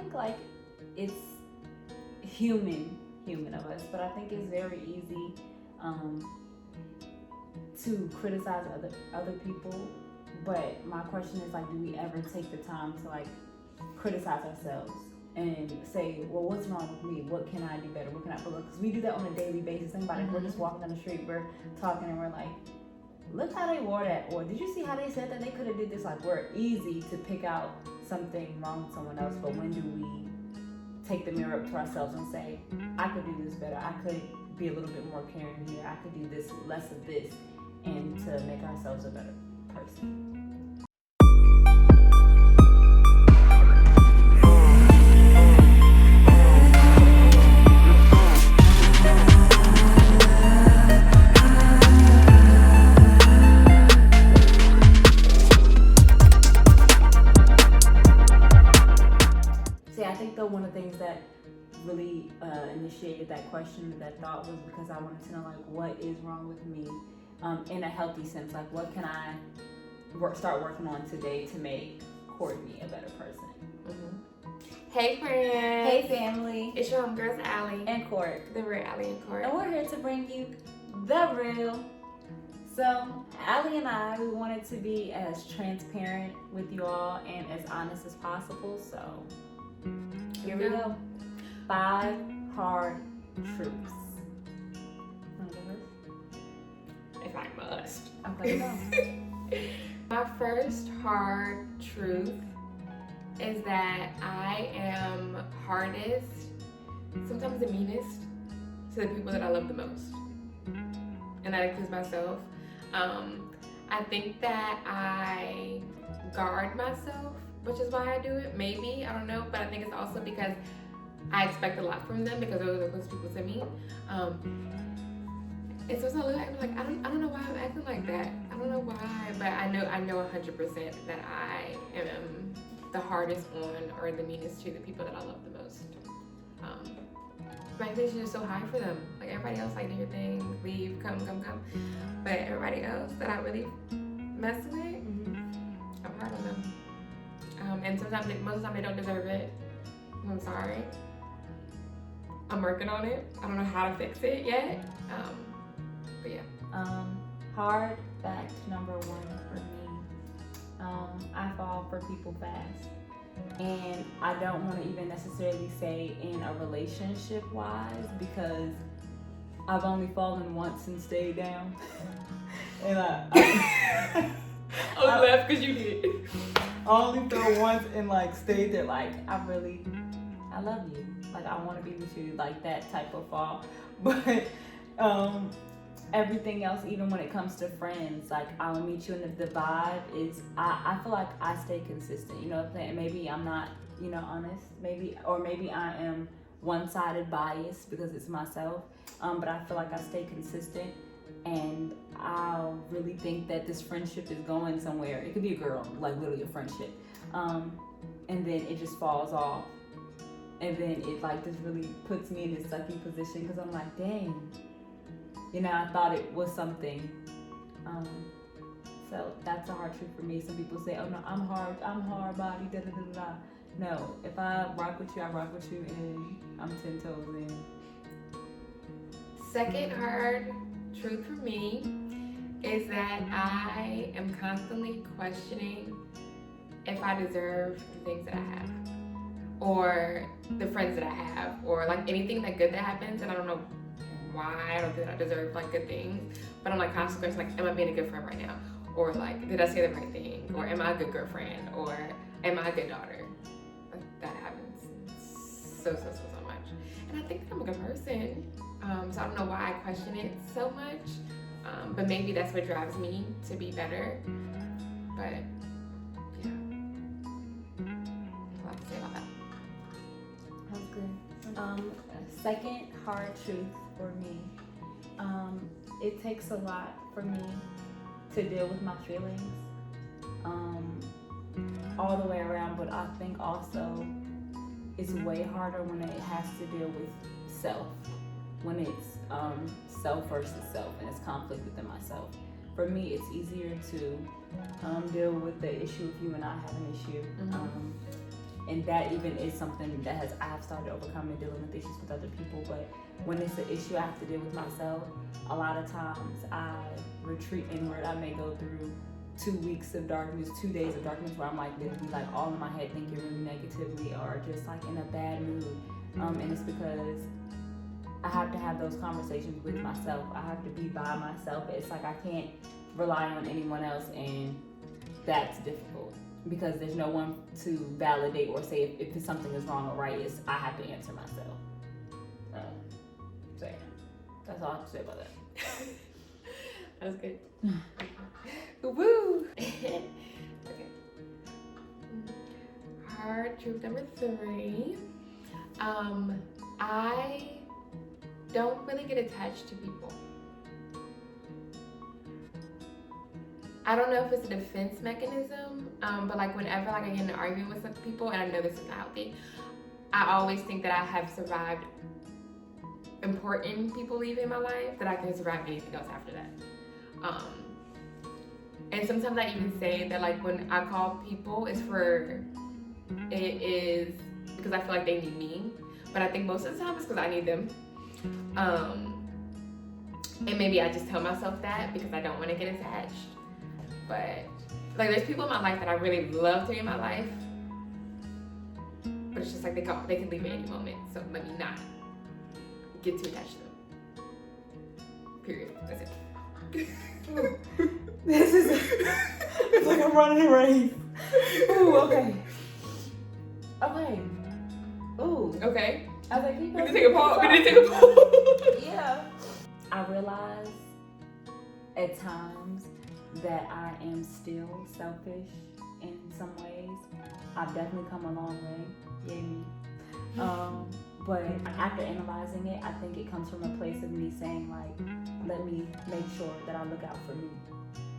think like it's human of us, but I think it's very easy to criticize other people. But my question is like, do we ever take the time to like criticize ourselves and say, well, what's wrong with me? What can I do better? What can I look? Because we do that on a daily basis. Think about it. We're just walking down the street, we're talking, and we're like, look how they wore that, or did you see how they said that they could have did this? Like, we're easy to pick out something wrong with someone else, but when do we take the mirror up to ourselves and say, I could do this better, I could be a little bit more caring here, I could do this, less of this, and to make ourselves a better person. One of the things that really initiated that question, that thought, was because I wanted to know like what is wrong with me in a healthy sense. Like what can I start working on today to make Courtney a better person? Hey friends. Hey family. It's your homegirls Allie and Court. The real Allie and Court. And we're here to bring you the real. So Allie and I, we wanted to be as transparent with you all and as honest as possible. So here we go. 5 hard truths. If I must. Okay, go. My first hard truth is that I am hardest, sometimes the meanest, to the people that I love the most. And that includes myself. I think that I guard myself, which is why I do it. Maybe, I don't know, but I think it's also because I expect a lot from them because those are close people to me. And so I look at it like, I don't know why I'm acting like that. I don't know why, but I know 100% that I am the hardest on or the meanest to the people that I love the most. My expectations are so high for them. Like everybody else, like do your thing, leave, come. But everybody else that I really mess with, I'm hard on them. And sometimes, most of the time, they don't deserve it. I'm sorry. I'm working on it. I don't know how to fix it yet. But yeah. Hard fact number 1 for me. I fall for people fast. And I don't want to even necessarily say in a relationship wise, because I've only fallen once and stayed down. And I left because you did. I only fell once and like stayed there. Like I love you. Like I want to be with you. Like that type of fall. But everything else, even when it comes to friends, like I'll meet you, and the vibe is, I feel like I stay consistent. You know what I'm saying? Maybe I'm not, honest. Maybe I am one-sided biased because it's myself. But I feel like I stay consistent. And I really think that this friendship is going somewhere. It could be a girl, like literally a friendship. And then it just falls off. And then it like just really puts me in this sucky position because I'm like, dang. I thought it was something. So that's a hard truth for me. Some people say, oh no, I'm hard body, da da da da. No, if I rock with you, I rock with you, and I'm 10 toes in. Second hard truth for me is that I am constantly questioning if I deserve the things that I have, or the friends that I have, or like anything that good that happens, and I don't know why I don't think I deserve like good things, but I'm like constantly like, am I being a good friend right now? Or like, did I say the right thing? Or am I a good girlfriend? Or am I a good daughter? Like that happens so much. And I think that I'm a good person. So I don't know why I question it so much. But maybe that's what drives me to be better. But yeah. A lot to say about that. That was good. Second hard truth for me. It takes a lot for me to deal with my feelings all the way around, but I think also it's way harder when it has to deal with self, when it's self versus self and it's conflict within myself. For me, it's easier to deal with the issue if you and I have an issue. and that even is something that I have started overcoming, dealing with issues with other people. But when it's an issue I have to deal with myself, a lot of times I retreat inward. I may go through 2 weeks of darkness, 2 days of darkness, where I'm like literally like all in my head thinking really negatively or just like in a bad mood. And it's because I have to have those conversations with myself. I have to be by myself. It's like I can't rely on anyone else, and that's difficult because there's no one to validate or say if something is wrong or right. It's I have to answer myself. So yeah, that's all I have to say about that. That was good. Woo! Okay. Hard truth number 3. I don't really get attached to people. I don't know if it's a defense mechanism, but like whenever like I get in an argument with some people, and I know this is not healthy, I always think that I have survived important people leaving my life, that I can survive anything else after that. And sometimes I even say that like when I call people, it is because I feel like they need me, but I think most of the time it's because I need them. And maybe I just tell myself that because I don't want to get attached. But like there's people in my life that I really love to be in my life, but it's just like they can leave at any moment, so let me not get too attached to them. Period. That's it. This is it's like I'm running a race. Ooh, okay. Okay. Ooh. Okay. I was like, We did take a pause. Yeah. I realize at times that I am still selfish in some ways. I've definitely come a long way. Yay me. But after analyzing it, I think it comes from a place of me saying like, let me make sure that I look out for me.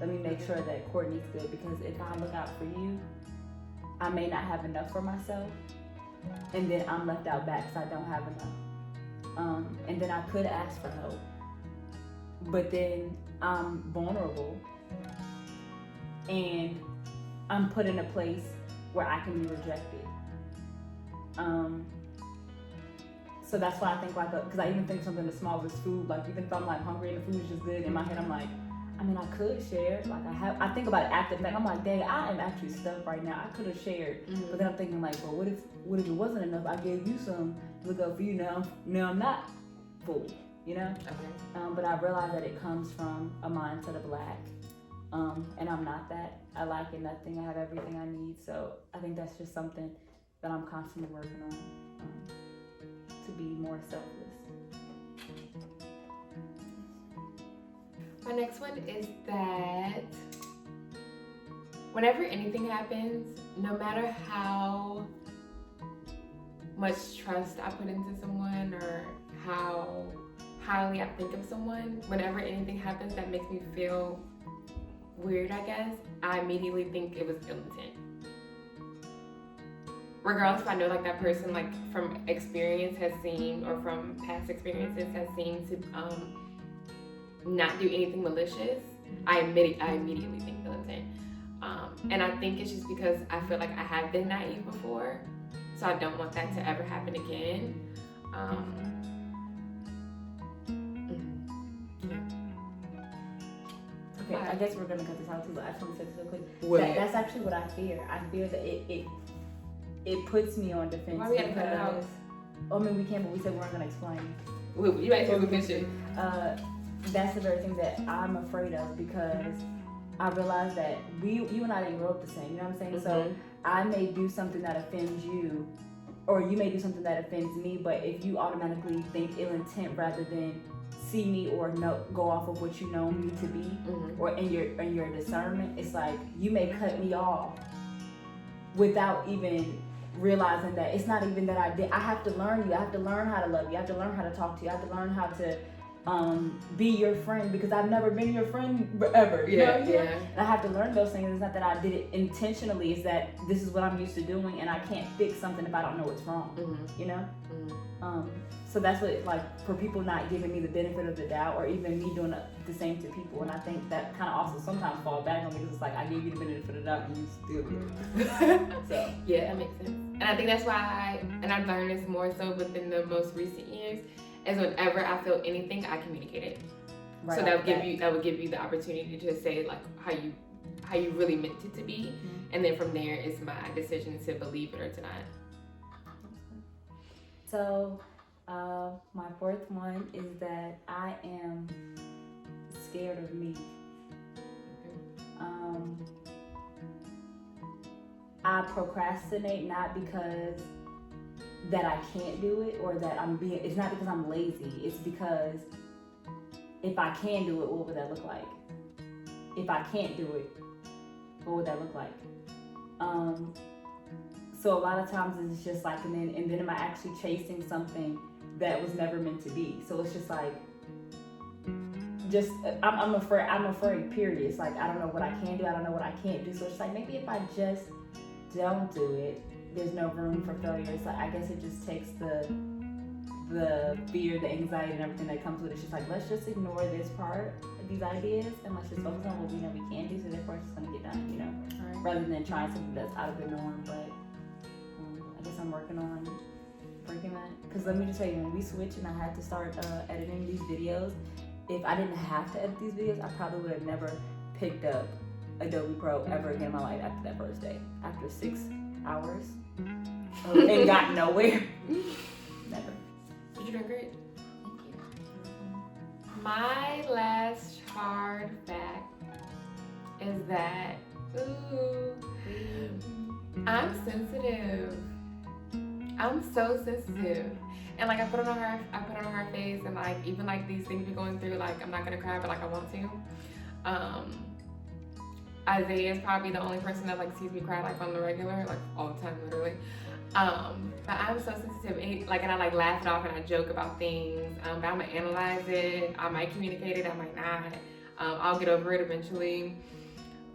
Let me make sure that Courtney's good, because if I look out for you, I may not have enough for myself, and then I'm left out back because I don't have enough. And then I could ask for help, but then I'm vulnerable and I'm put in a place where I can be rejected. So that's why I think like, because I even think something as small as food, like even if I'm like hungry and the food is just good, in my head I'm like, I mean, I could share. Like I think about it after the fact. I'm like, dang, I am actually stuffed right now. I could have shared, but then I'm thinking like, well, what if it wasn't enough? I gave you some to look up for you. Now I'm not full, you know. Okay. But I realize that it comes from a mindset of lack, and I'm not that. I lack in nothing. I have everything I need. So I think that's just something that I'm constantly working on, to be more selfless. My next one is that whenever anything happens, no matter how much trust I put into someone or how highly I think of someone, whenever anything happens that makes me feel weird, I guess, I immediately think it was ill intent. Regardless if I know like that person, like from experience has seemed, or from past experiences has seemed to not do anything malicious, I immediately think ill intent. And I think it's just because I feel like I have been naive before, so I don't want that to ever happen again. Okay, I guess we're gonna cut this out too, but I just want to say this real quick. What? That's actually what I fear. I fear that it puts me on defense. Why we gotta cut it out? I mean, we can, but we said we weren't gonna explain. You might say we can shit. That's the very thing that I'm afraid of, because I realize that you and I didn't grow up the same. You know what I'm saying? Mm-hmm. So I may do something that offends you, or you may do something that offends me. But if you automatically think ill intent rather than see me or go off of what you know me to be, or in your discernment, it's like you may cut me off without even realizing that it's not even that I did. I have to learn you. I have to learn how to love you. I have to learn how to talk to you. I have to learn how to be your friend because I've never been your friend ever. You know? And I have to learn those things. It's not that I did it intentionally. It's that this is what I'm used to doing, and I can't fix something if I don't know what's wrong. You know. So that's what, like, for people not giving me the benefit of the doubt, or even me doing the same to people. And I think that kind of also sometimes falls back on me because it's like I gave you the benefit of the doubt and you still did. So yeah, that makes sense. And I think that's why and I've learned this more so within the most recent years, is whenever I feel anything, I communicate it. Right, so that would give you the opportunity to say like how you really meant it to be, and then from there it's my decision to believe it or to not. So my fourth one is that I am scared of me. I procrastinate not because that I can't do it or that it's not because I'm lazy. It's because if I can do it, what would that look like? If I can't do it, what would that look like? So a lot of times it's just like, and then am I actually chasing something that was never meant to be? So it's just like, I'm afraid, period. It's like, I don't know what I can do, I don't know what I can't do. So it's like, maybe if I just don't do it, there's no room for failure. It's like, I guess it just takes the fear, the anxiety, and everything that comes with it. It's just like, let's just ignore this part, these ideas, and let's just focus on what we know we can do, so therefore it's just gonna get done, you know? Right. Rather than trying something that's out of the norm. But I guess I'm working on breaking that. Because let me just tell you, when we switched and I had to start editing these videos, if I didn't have to edit these videos, I probably would have never picked up Adobe Pro ever again in my life after that first day. After 6 hours and got nowhere. Never. But you're doing great. Thank you. My last hard fact is that I'm sensitive. I'm so sensitive. And like I put on her face, and like even like these things we're going through, like I'm not gonna cry, but like I want to. Isaiah is probably the only person that like sees me cry like on the regular, like all the time, literally. But I'm so sensitive, and I like laugh it off and I joke about things. But I'm gonna analyze it. I might communicate it, I might not. I'll get over it eventually.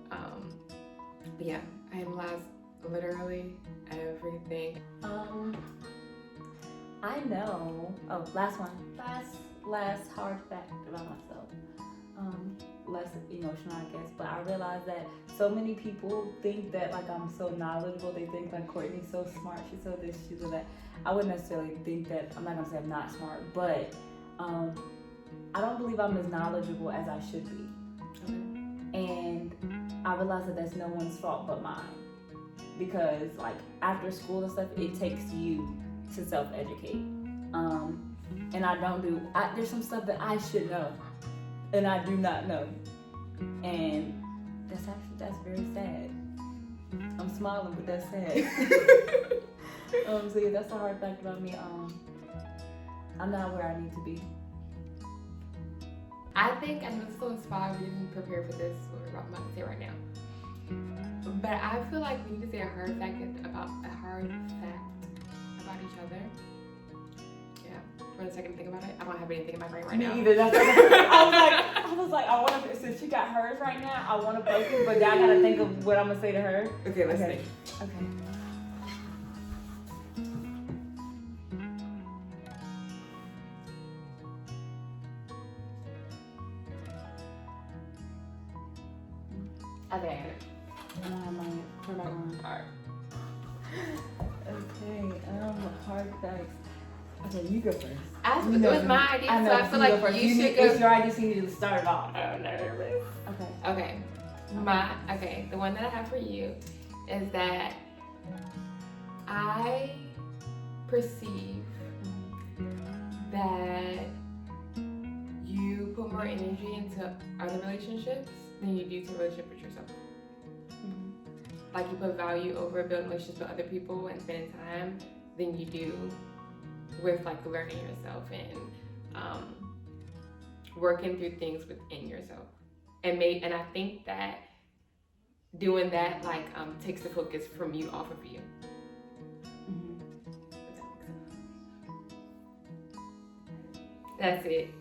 But yeah, I analyze literally everything. I know. Oh, last one. Last hard fact about myself. Less emotional, I guess, but I realized that so many people think that like I'm so knowledgeable. They think like Courtney's so smart, she's so this, she's so that. I wouldn't necessarily think that. I'm not gonna say I'm not smart, but I don't believe I'm as knowledgeable as I should be. And I realized that that's no one's fault but mine, because like after school and stuff, it takes you to self-educate, and I don't do. There's some stuff that I should know, and I do not know, and that's very sad. I'm smiling, but that's sad. So yeah, that's the hard fact about me. I'm not where I need to be. I think, and this is so inspired, we didn't prepare for this, what we're about to say right now. But I feel like we need to say a hard fact about each other. Yeah. For a second, think about it. I don't have anything in my brain right now. Me either. That's I was like, I want to. Since she got hers right now, I want to focus, but now I gotta think of what I'm gonna say to her. Okay, let's think. Okay. Okay. I don't have my turn on. Alright. Okay. Hard facts. Okay, you go first. It was my idea, so I feel like you should go. It's your idea, so you need to start it off. I'm nervous. Okay. Okay. The one that I have for you is that I perceive that you put more energy into other relationships than you do to a relationship with yourself. Like you put value over building relationships with other people and spending time than you do with like learning yourself and working through things within yourself. And I think that doing that like takes the focus from you off of you. If that makes sense. That's it.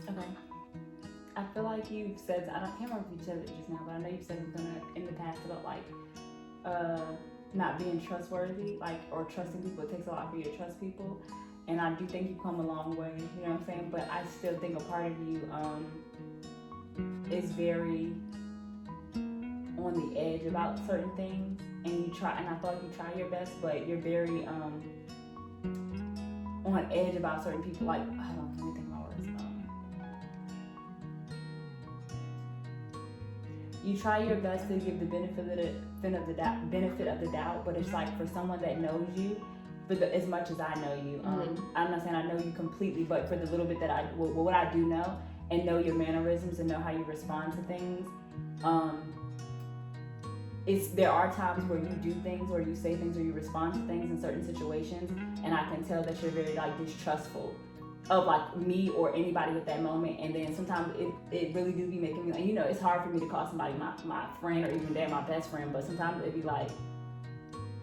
Okay. I feel like you've said, I can't remember if you said it just now, but I know you've said something in the past about like not being trustworthy, like, or trusting people. It takes a lot for you to trust people. And I do think you've come a long way, you know what I'm saying? But I still think a part of you is very on the edge about certain things. And you try, and I feel like you try your best, but you're very on edge about certain people. Like, hold on, let me think about words. You try your best to give the benefit of the doubt, but it's like for someone that knows you, as much as I know you, I'm not saying I know you completely, but for the little bit that what I do know and know your mannerisms and know how you respond to things, there are times where you do things or you say things or you respond to things in certain situations, and I can tell that you're very like distrustful of like me or anybody at that moment. And then sometimes it really do be making me like, you know, it's hard for me to call somebody my friend or even my best friend, but sometimes it'd be like,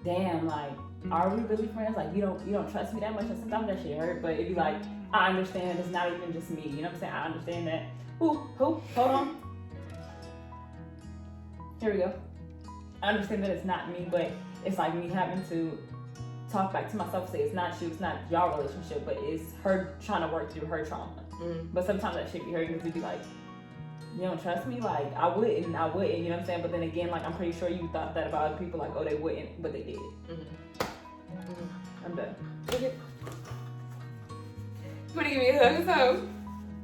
damn, like, are we really friends? Like, you don't trust me that much. And sometimes that shit hurt, but it'd be like, I understand it's not even just me, you know what I'm saying? I understand that. Hold on. Here we go. I understand that it's not me, but it's like me having to talk back to myself, say it's not you, it's not y'all relationship, but it's her trying to work through her trauma. But sometimes that shit be hurting because you'd be like, you don't trust me? Like, I wouldn't, you know what I'm saying? But then again, like, I'm pretty sure you thought that about other people, like, oh, they wouldn't, but they did. I'm done. You want to give me a hug or something?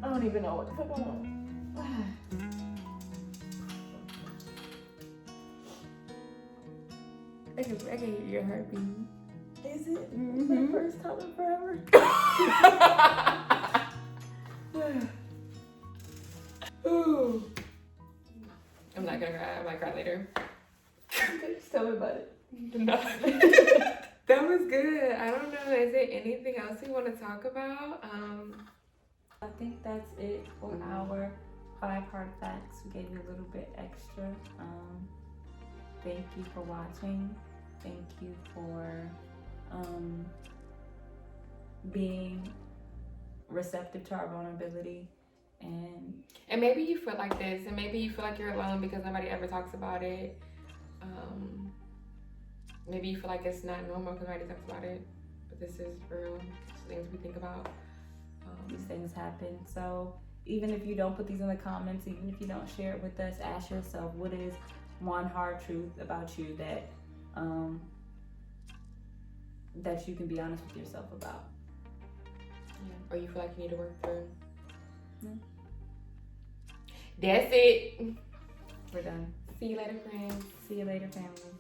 I don't even know what the fuck I want. I can hear your heartbeat. Is it? My first time in forever. Ooh. I'm not gonna cry. I might cry later. Just tell me about it. No. That was good. I don't know. Is there anything else you want to talk about? I think that's it for our 5 hard facts. We gave you a little bit extra. Thank you for watching. Thank you for being receptive to our vulnerability. And maybe you feel like this, and maybe you feel like you're alone because nobody ever talks about it. Maybe you feel like it's not normal because nobody talks about it, but this is real. It's things we think about. These things happen. So even if you don't put these in the comments, even if you don't share it with us, ask yourself, what is one hard truth about you that that you can be honest with yourself about? Yeah. Or you feel like you need to work through. That's it. We're done. See you later, friends. See you later, family.